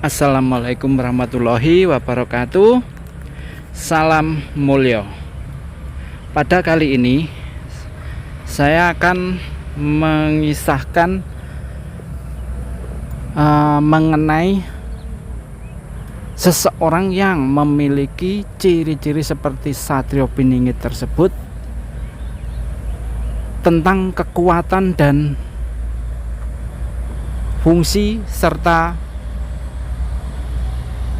Assalamualaikum warahmatullahi wabarakatuh. Salam mulya. Pada kali ini saya akan mengisahkan mengenai seseorang yang memiliki ciri-ciri seperti Satrio Piningit tersebut, tentang kekuatan dan fungsi serta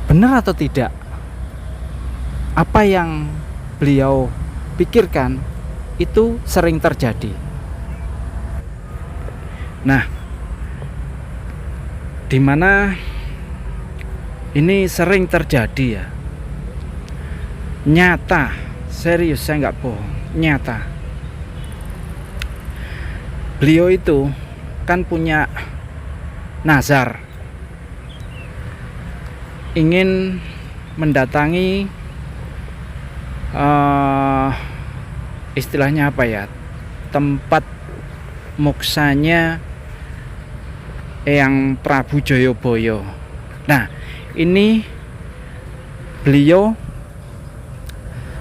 benar atau tidak apa yang beliau pikirkan itu sering terjadi. Nah, dimana ini sering terjadi ya, nyata, serius, saya nggak bohong, nyata. Beliau itu kan punya nazar ingin mendatangi istilahnya apa ya, tempat moksanya Eyang Prabu Jayabaya. Nah, ini beliau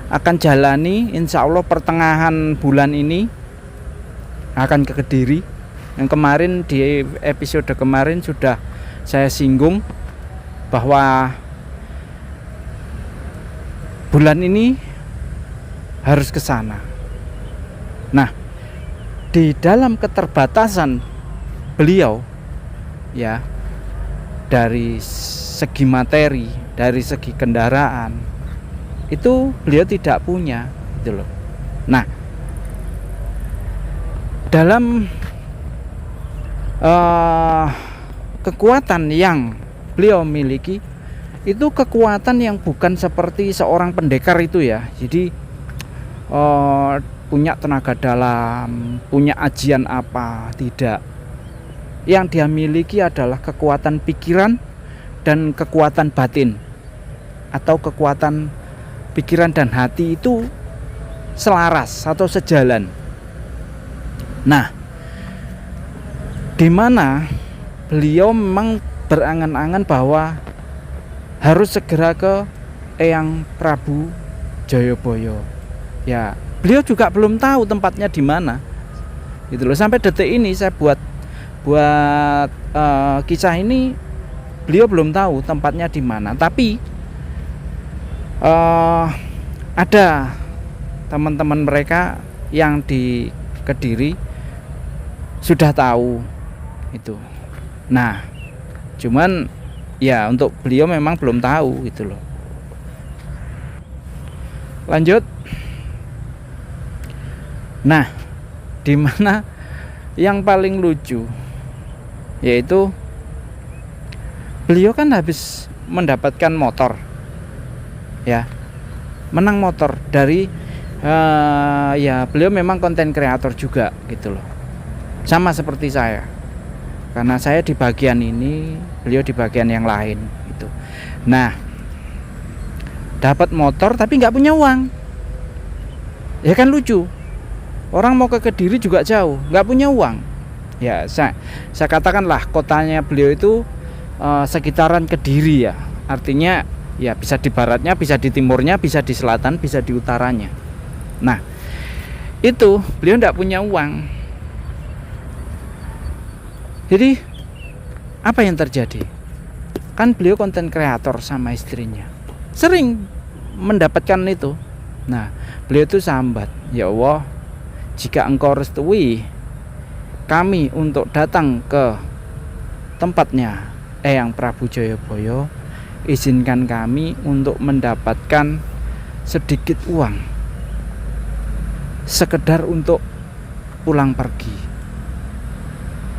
akan jalani insya Allah pertengahan bulan ini akan ke Kediri. Yang kemarin di episode kemarin sudah saya singgung bahwa bulan ini harus ke sana. Nah, di dalam keterbatasan beliau ya, dari segi materi, dari segi kendaraan, itu beliau tidak punya gitu loh. Nah, dalam kekuatan yang beliau miliki itu kekuatan yang bukan seperti seorang pendekar itu ya. Jadi punya tenaga dalam, punya ajian apa, tidak. Yang dia miliki adalah kekuatan pikiran dan kekuatan batin, atau kekuatan pikiran dan hati itu selaras atau sejalan. Nah, di mana beliau memang berangan-angan bahwa harus segera ke Eyang Prabu Jayabaya. Ya, beliau juga belum tahu tempatnya di mana. Gitu loh. Sampai detik ini saya buat kisah ini, beliau belum tahu tempatnya di mana. Tapi ada teman-teman mereka yang di Kediri sudah tahu itu. Nah, cuman ya untuk beliau memang belum tahu gitu loh. Lanjut. Nah, di mana yang paling lucu yaitu beliau kan habis mendapatkan motor ya, menang motor dari ya beliau memang konten kreator juga gitu loh, sama seperti saya. Karena saya di bagian ini, beliau di bagian yang lain gitu. Nah, dapat motor tapi nggak punya uang, ya kan lucu. Orang mau ke Kediri juga jauh, nggak punya uang. Ya saya katakanlah kotanya beliau itu sekitaran Kediri ya. Artinya ya bisa di baratnya, bisa di timurnya, bisa di selatan, bisa di utaranya. Nah, itu beliau nggak punya uang. Jadi apa yang terjadi? Kan beliau konten kreator sama istrinya, sering mendapatkan itu. Nah, beliau itu sambat, ya Allah, jika engkau restui kami untuk datang ke tempatnya Eyang Prabu Jayabaya, izinkan kami untuk mendapatkan sedikit uang, sekedar untuk pulang pergi,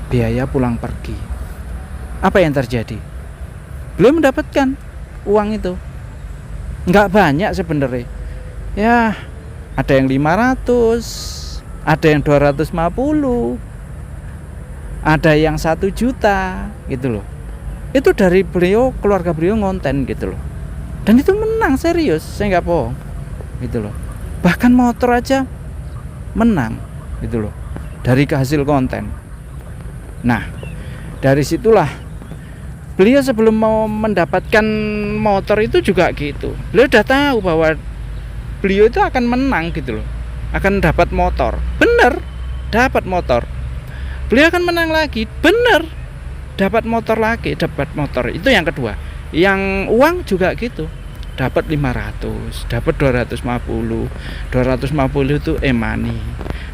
biaya pulang pergi. Apa yang terjadi? Belum mendapatkan uang itu. Nggak banyak sebenarnya. Ya, ada yang 500, ada yang 250, ada yang 1 juta gitu loh. Itu dari beliau, keluarga beliau ngonten gitu loh. Dan itu menang, serius, saya nggak bohong gitu loh. Bahkan motor aja menang gitu loh, dari hasil konten. Nah, dari situlah Beliau sebelum mau mendapatkan motor itu juga gitu. Beliau udah tahu bahwa beliau itu akan menang gitu loh, akan dapat motor. Bener, dapat motor. Beliau akan menang lagi. Bener, dapat motor lagi, dapat motor. Itu yang kedua. Yang uang juga gitu. Dapat 500, dapat 250. 250 itu money.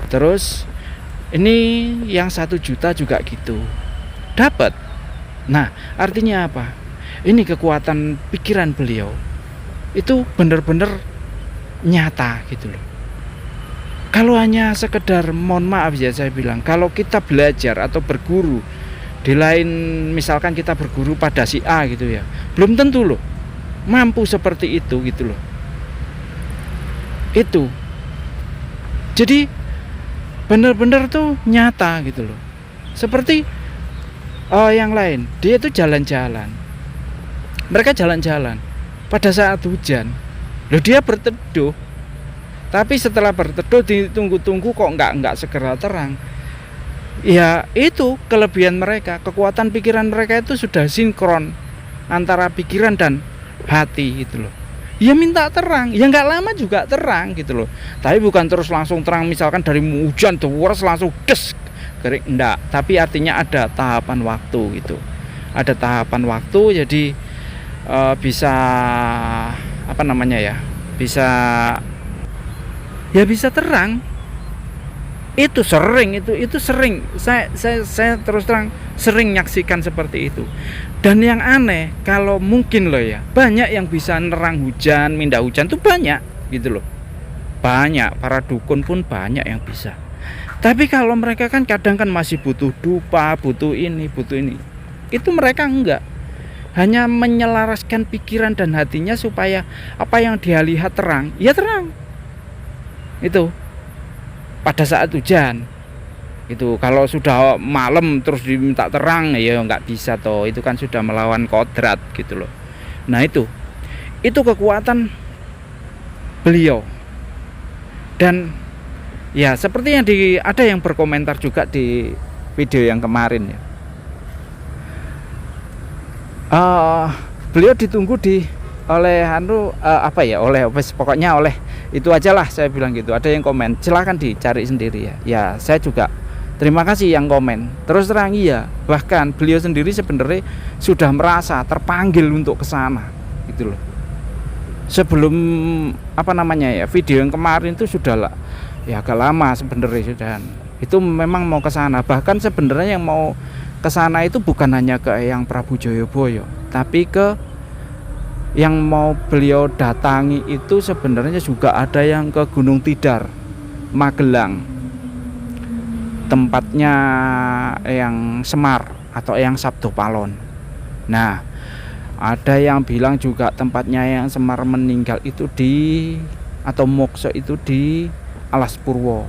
Terus ini yang 1 juta juga gitu. Dapat. Nah, artinya apa? Ini kekuatan pikiran beliau. Itu benar-benar nyata gitu loh. Kalau hanya sekedar, mohon maaf ya saya bilang, kalau kita belajar atau berguru di lain, misalkan kita berguru pada si A gitu ya, belum tentu loh mampu seperti itu gitu loh. Itu jadi benar-benar tuh nyata gitu loh. Seperti yang lain, dia itu jalan-jalan, mereka jalan-jalan pada saat hujan, loh dia berteduh. Tapi setelah berteduh ditunggu-tunggu kok enggak segera terang. Ya itu kelebihan mereka, kekuatan pikiran mereka itu sudah sinkron antara pikiran dan hati gitu loh. Ya minta terang, ya nggak lama juga terang gitu loh. Tapi bukan terus langsung terang, misalkan dari hujan deras langsung des kering, enggak. Tapi artinya ada tahapan waktu gitu. Ada tahapan waktu, jadi bisa apa namanya ya? Bisa terang. Itu sering, itu sering. Saya terus terang sering nyaksikan seperti itu. Dan yang aneh, kalau mungkin loh ya, banyak yang bisa nerang hujan, mindah hujan tuh banyak gitu loh. Banyak, para dukun pun banyak yang bisa. Tapi kalau mereka kan kadang kan masih butuh dupa, butuh ini. Itu mereka enggak. Hanya menyelaraskan pikiran dan hatinya supaya apa yang dia lihat terang, ya terang. Itu pada saat hujan. Itu kalau sudah malam terus diminta terang ya nggak bisa toh, itu kan sudah melawan kodrat gitu loh. Nah itu kekuatan beliau. Dan ya seperti yang ada yang berkomentar juga di video yang kemarin ya, beliau ditunggu oleh pokoknya oleh itu aja lah, saya bilang gitu. Ada yang komen, silahkan dicari sendiri ya. Ya saya juga terima kasih yang komen. Terus terang iya, bahkan beliau sendiri sebenarnya sudah merasa terpanggil untuk ke sana gitu loh. Sebelum video yang kemarin itu sudah lah ya, agak lama sebenarnya sudah. Itu memang mau ke sana. Bahkan sebenarnya yang mau ke sana itu bukan hanya ke Eyang Prabu Joyoboyo, tapi ke yang mau beliau datangi itu sebenarnya juga ada yang ke Gunung Tidar, Magelang, tempatnya Eyang Semar atau Eyang Sabdo Palon. Nah, ada yang bilang juga tempatnya Eyang Semar meninggal itu atau mokso itu di Alas Purwo,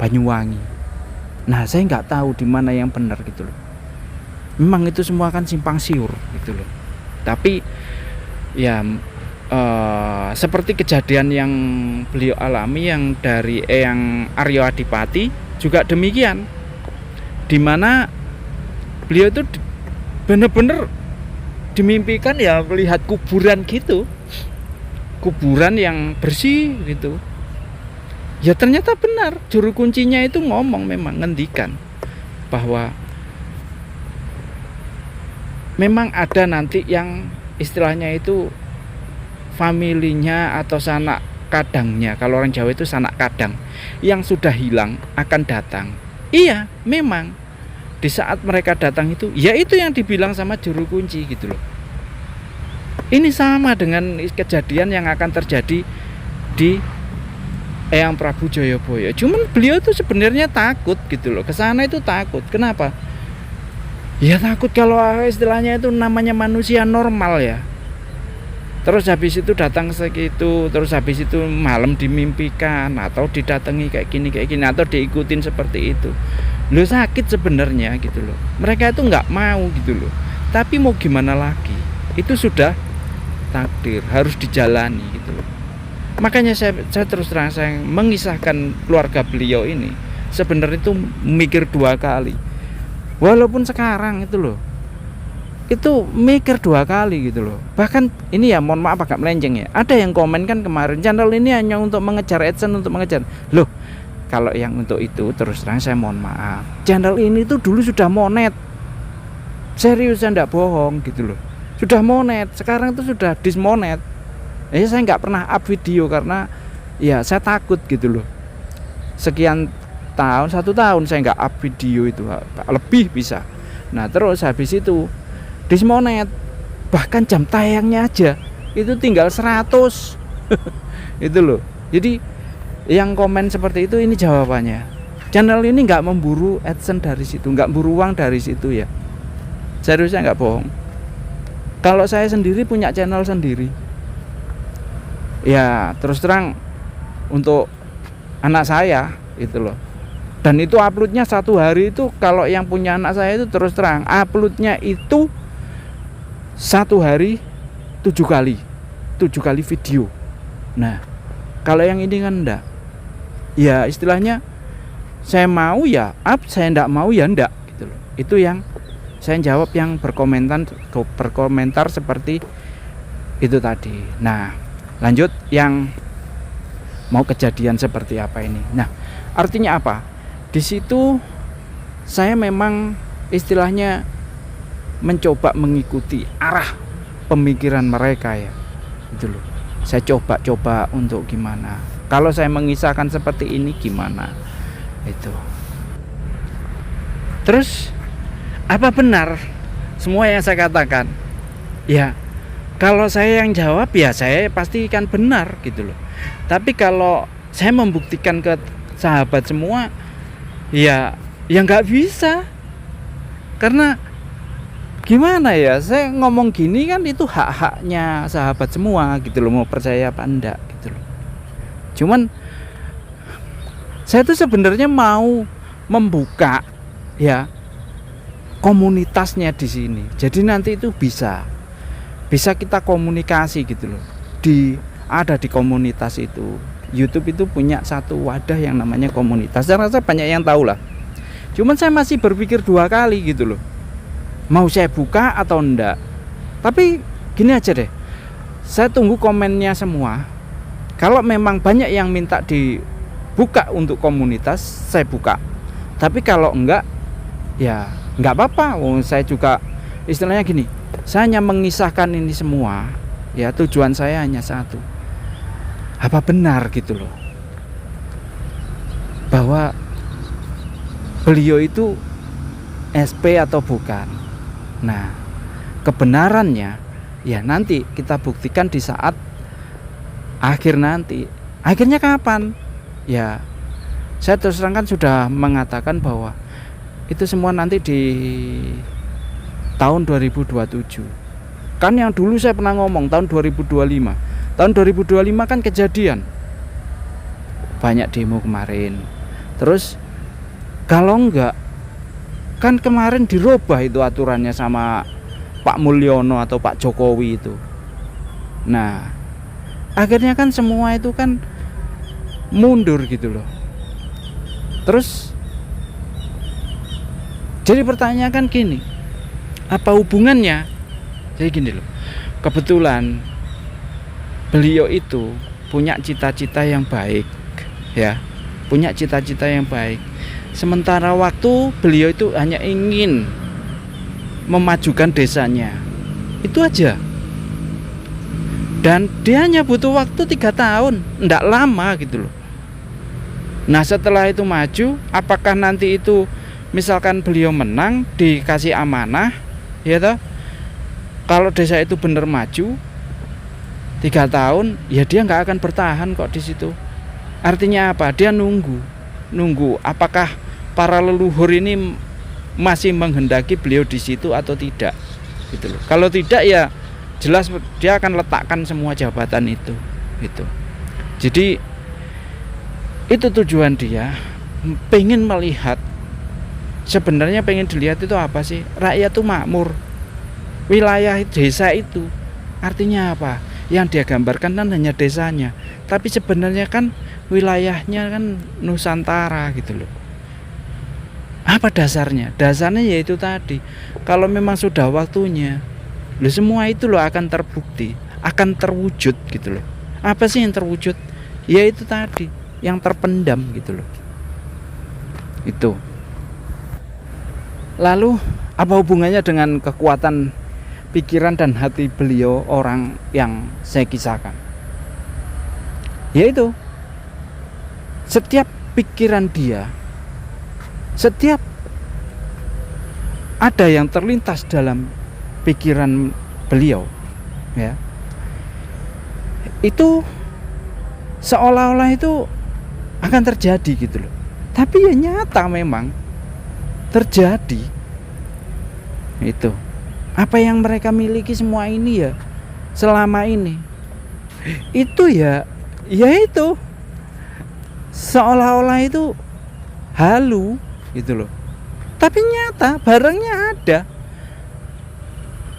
Banyuwangi. Nah, saya nggak tahu di mana yang benar gitu loh. Memang itu semua kan simpang siur gitu loh. Tapi ya seperti kejadian yang beliau alami yang dari Eyang Aryo Adipati juga demikian, dimana beliau itu benar-benar dimimpikan ya melihat kuburan gitu, kuburan yang bersih gitu. Ya ternyata benar, juru kuncinya itu ngomong, memang ngendikan bahwa memang ada nanti yang istilahnya itu familinya atau sanak kadangnya, kalau orang Jawa itu sanak kadang, yang sudah hilang akan datang. Iya, memang di saat mereka datang itu, ya itu yang dibilang sama juru kunci gitu loh. Ini sama dengan kejadian yang akan terjadi di Eyang Prabu Joyoboyo. Cuman beliau itu sebenarnya takut gitu loh, ke sana itu takut. Kenapa? Ya takut kalau istilahnya itu namanya manusia normal ya. Terus habis itu datang segitu, terus habis itu malam dimimpikan atau didatangi kayak gini atau diikutin seperti itu. Lo sakit sebenarnya gitu loh. Mereka itu nggak mau gitu loh. Tapi mau gimana lagi? Itu sudah takdir, harus dijalani gitu loh. Makanya saya terus terang saya mengisahkan keluarga beliau ini sebenarnya itu mikir 2 kali. Walaupun sekarang itu loh itu mikir 2 kali gitu loh. Bahkan ini ya mohon maaf agak melenceng ya, ada yang komen kan kemarin, channel ini hanya untuk mengejar AdSense, untuk mengejar. Loh, kalau yang untuk itu terus terang saya mohon maaf, channel ini tuh dulu sudah monet, serius, saya nggak bohong gitu loh, sudah monet, sekarang tuh sudah dismonet. Saya nggak pernah up video karena ya saya takut gitu loh. Sekian tahun, 1 tahun saya nggak up video itu, lebih bisa. Nah terus habis itu dismonet, bahkan jam tayangnya aja itu tinggal 100 itu loh. Jadi yang komen seperti itu, ini jawabannya, channel ini nggak memburu AdSense dari situ, nggak memburu uang dari situ ya, seriusnya nggak bohong. Kalau saya sendiri punya channel sendiri ya, terus terang untuk anak saya itu loh, dan itu uploadnya 1 hari itu, kalau yang punya anak saya itu terus terang uploadnya itu 1 hari 7 kali video. Nah kalau yang ini kan enggak, ya istilahnya saya mau ya up, saya enggak mau ya enggak gitu loh. Itu yang saya jawab yang berkomentar seperti itu tadi. Nah lanjut yang mau kejadian seperti apa ini. Nah artinya apa? Di situ saya memang istilahnya mencoba mengikuti arah pemikiran mereka ya, gitu loh. Saya coba untuk gimana, kalau saya mengisahkan seperti ini gimana itu. Terus apa benar semua yang saya katakan? Ya kalau saya yang jawab ya saya pastikan benar gitu loh. Tapi kalau saya membuktikan ke sahabat semua, ya nggak bisa, karena gimana ya, saya ngomong gini kan itu hak-haknya sahabat semua gitu loh, mau percaya apa enggak gitu loh. Cuman saya tuh sebenarnya mau membuka ya komunitasnya di sini, jadi nanti itu bisa kita komunikasi gitu loh. Ada di komunitas itu, YouTube itu punya satu wadah yang namanya komunitas. Saya rasa banyak yang tahu lah, cuman saya masih berpikir 2 kali gitu loh, mau saya buka atau enggak. Tapi gini aja deh, saya tunggu komennya semua. Kalau memang banyak yang minta dibuka untuk komunitas, saya buka. Tapi kalau enggak, ya enggak apa-apa. Saya juga istilahnya gini, saya hanya mengisahkan ini semua. Ya tujuan saya hanya satu, apa benar gitu loh, bahwa beliau itu SP atau bukan. Nah kebenarannya ya nanti kita buktikan di saat akhir nanti. Akhirnya kapan? Ya saya terus terang kan sudah mengatakan bahwa itu semua nanti di tahun 2027. Kan yang dulu saya pernah ngomong tahun 2025. Tahun 2025 kan kejadian banyak demo kemarin. Terus kalau enggak, kan kemarin dirubah itu aturannya sama Pak Mulyono atau Pak Jokowi itu. Nah akhirnya kan semua itu kan mundur gitu loh. Terus jadi pertanyaan kan gini, apa hubungannya? Jadi gini loh, kebetulan beliau itu punya cita-cita yang baik ya, punya cita-cita yang baik. Sementara waktu beliau itu hanya ingin memajukan desanya, itu aja. Dan dia hanya butuh waktu 3 tahun, enggak lama gitu loh. Nah setelah itu maju, apakah nanti itu misalkan beliau menang, dikasih amanah ya toh, kalau desa itu benar maju 3 tahun, ya dia nggak akan bertahan kok di situ. Artinya apa? Dia nunggu apakah para leluhur ini masih menghendaki beliau di situ atau tidak gitu loh. Kalau tidak ya jelas dia akan letakkan semua jabatan itu gitu. Jadi itu tujuan dia, pengen melihat, sebenarnya pengen dilihat itu apa sih, rakyat itu makmur, wilayah desa itu artinya apa. Yang dia gambarkan kan hanya desanya, tapi sebenarnya kan wilayahnya kan Nusantara gitu loh. Apa dasarnya? Dasarnya yaitu tadi, kalau memang sudah waktunya, semua itu loh akan terbukti, akan terwujud gitu loh. Apa sih yang terwujud? Ya itu tadi, yang terpendam gitu loh. Itu. Lalu apa hubungannya dengan kekuatan pikiran dan hati beliau orang yang saya kisahkan? Yaitu setiap pikiran dia, setiap ada yang terlintas dalam pikiran beliau, ya, itu seolah-olah itu akan terjadi gitu loh. Tapi ya nyata memang terjadi. Itu apa yang mereka miliki semua ini ya selama ini, itu ya itu seolah-olah itu halu gitu loh. Tapi nyata barangnya ada,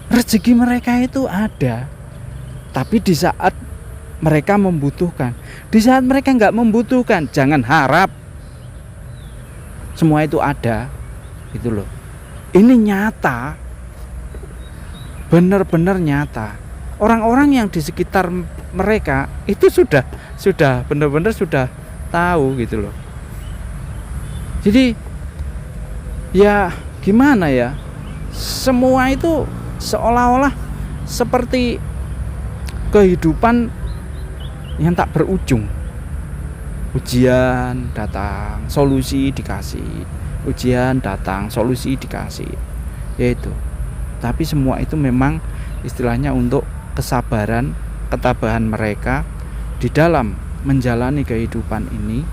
rezeki mereka itu ada. Tapi di saat mereka membutuhkan, di saat mereka nggak membutuhkan, jangan harap semua itu ada gitu loh. Ini nyata, benar-benar nyata. Orang-orang yang di sekitar mereka itu sudah benar-benar sudah tahu gitu loh. Jadi ya gimana ya, semua itu seolah-olah seperti kehidupan yang tak berujung. Ujian datang, solusi dikasih. Ujian datang, solusi dikasih. Yaitu. Tapi semua itu memang istilahnya untuk kesabaran, ketabahan mereka di dalam menjalani kehidupan ini.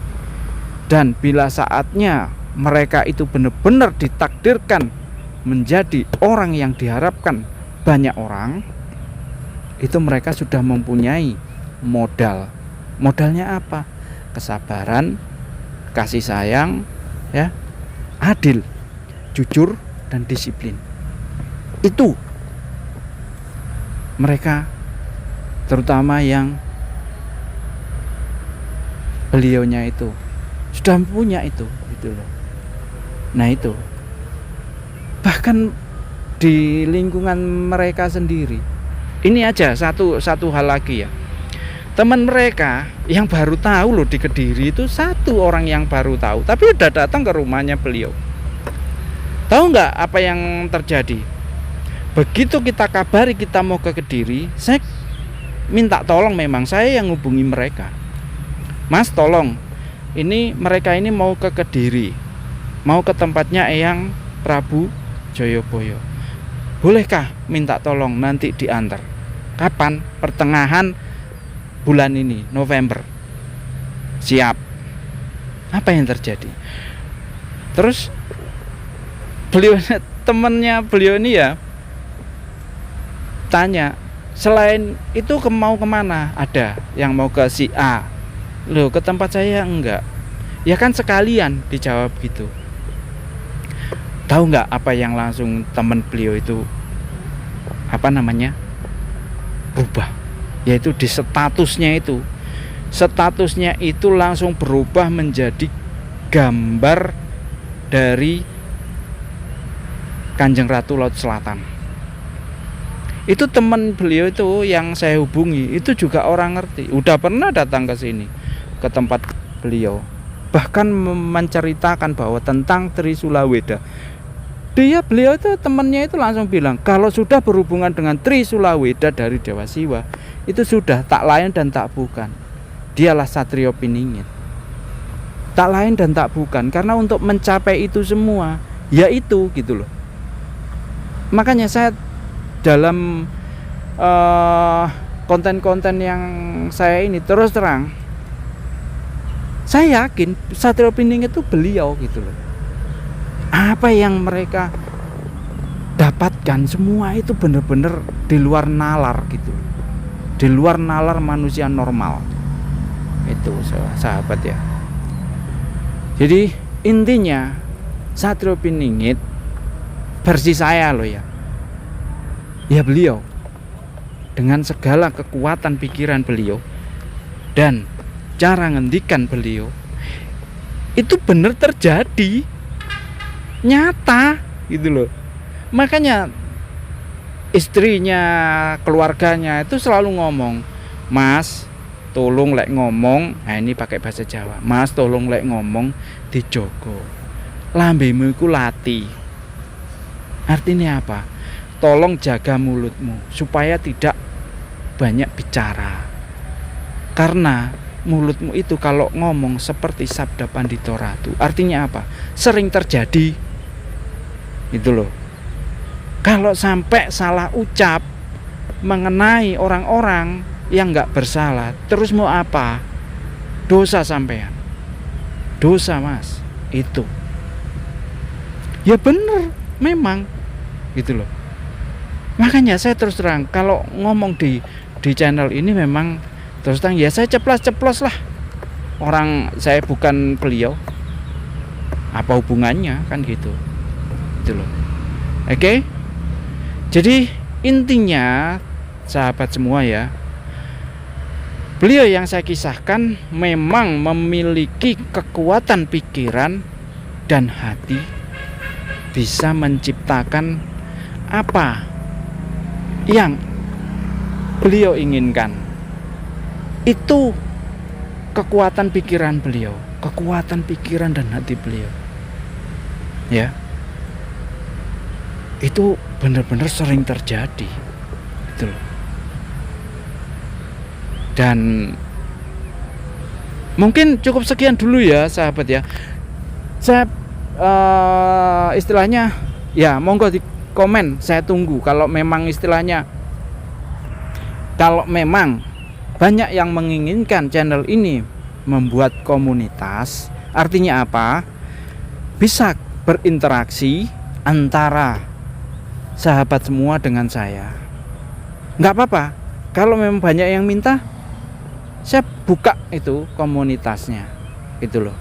Dan bila saatnya mereka itu benar-benar ditakdirkan menjadi orang yang diharapkan banyak orang, itu mereka sudah mempunyai modal. Modalnya apa? Kesabaran, kasih sayang, ya, adil, jujur, dan disiplin. Itu mereka, terutama yang beliaunya itu sudah punya itu gitu loh. Nah itu bahkan di lingkungan mereka sendiri. Ini aja satu hal lagi ya. Teman mereka yang baru tahu loh di Kediri itu, satu orang yang baru tahu, tapi udah datang ke rumahnya beliau. Tahu nggak apa yang terjadi? Begitu kita kabari kita mau ke Kediri, saya minta tolong, memang saya yang hubungi mereka. Mas tolong, ini mereka ini mau ke Kediri, mau ke tempatnya Eyang Prabu Joyoboyo. Bolehkah minta tolong nanti diantar? Kapan? Pertengahan bulan ini, November. Siap. Apa yang terjadi? Terus beliau, temannya beliau ini ya tanya, selain itu mau kemana? Ada yang mau ke si A. Loh, ke tempat saya enggak. Ya kan sekalian, dijawab gitu. Tahu nggak apa yang langsung teman beliau itu berubah? Yaitu di statusnya itu langsung berubah menjadi gambar dari Kanjeng Ratu Laut Selatan. Itu teman beliau itu yang saya hubungi, itu juga orang ngerti, udah pernah datang ke sini, ke tempat beliau, bahkan menceritakan bahwa tentang Trisulaweda. Beliau itu temannya itu langsung bilang, kalau sudah berhubungan dengan Trisulaweda dari Dewa Siwa, itu sudah tak lain dan tak bukan, dialah Satrio Piningit. Tak lain dan tak bukan, karena untuk mencapai itu semua, yaitu gitu loh. Makanya saya dalam konten-konten yang saya ini terus terang, saya yakin Satrio Piningit itu beliau gitu loh. Apa yang mereka dapatkan semua itu benar-benar di luar nalar gitu, di luar nalar manusia normal. Itu sahabat ya. Jadi intinya Satrio Piningit versi saya loh ya, ya beliau dengan segala kekuatan pikiran beliau dan cara ngendikan beliau itu benar terjadi. nyata gitu loh. Makanya istrinya, keluarganya itu selalu ngomong, "Mas, tolong lek ngomong," nah ini pakai bahasa Jawa, "Mas, tolong lek ngomong dijogo. Lambemu iku lati." Artinya apa? Tolong jaga mulutmu supaya tidak banyak bicara. Karena mulutmu itu kalau ngomong seperti sabda Pandito Ratu, artinya apa? Sering terjadi. Itu loh. Kalau sampai salah ucap mengenai orang-orang yang nggak bersalah, terus mau apa? Dosa sampean. Dosa, Mas. Itu. Ya bener, memang. Gitu loh. Makanya saya terus terang kalau ngomong di channel ini memang terus terang ya saya ceplos-ceplos lah. Orang saya bukan beliau. Apa hubungannya kan gitu. Gitu loh. Oke? Jadi intinya sahabat semua ya, beliau yang saya kisahkan memang memiliki kekuatan pikiran dan hati, bisa menciptakan apa yang beliau inginkan. Itu kekuatan pikiran beliau, kekuatan pikiran dan hati beliau. Ya. Itu benar-benar sering terjadi. Gitu loh. Dan mungkin cukup sekian dulu ya sahabat ya. Saya istilahnya ya monggo di komen, saya tunggu. Kalau memang istilahnya, kalau memang banyak yang menginginkan channel ini membuat komunitas, artinya apa? Bisa berinteraksi antara sahabat semua dengan saya. Nggak apa-apa. Kalau memang banyak yang minta, saya buka itu komunitasnya. Gitu loh.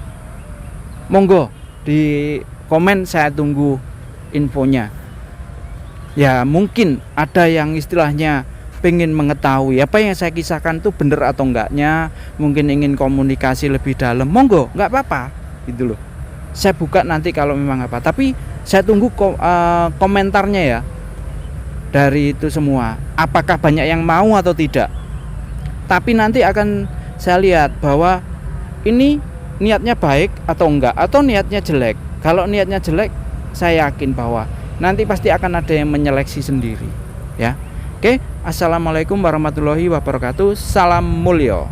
Monggo di komen, saya tunggu infonya. Ya mungkin ada yang istilahnya pengen mengetahui apa yang saya kisahkan itu benar atau enggaknya, mungkin ingin komunikasi lebih dalam, monggo, nggak apa-apa. Gitu loh. Saya buka nanti kalau memang apa. Tapi saya tunggu komentarnya ya. Dari itu semua, apakah banyak yang mau atau tidak. Tapi nanti akan saya lihat bahwa ini niatnya baik atau enggak, atau niatnya jelek. Kalau niatnya jelek, saya yakin bahwa nanti pasti akan ada yang menyeleksi sendiri. Ya. Oke, assalamualaikum warahmatullahi wabarakatuh. Salam mulyo.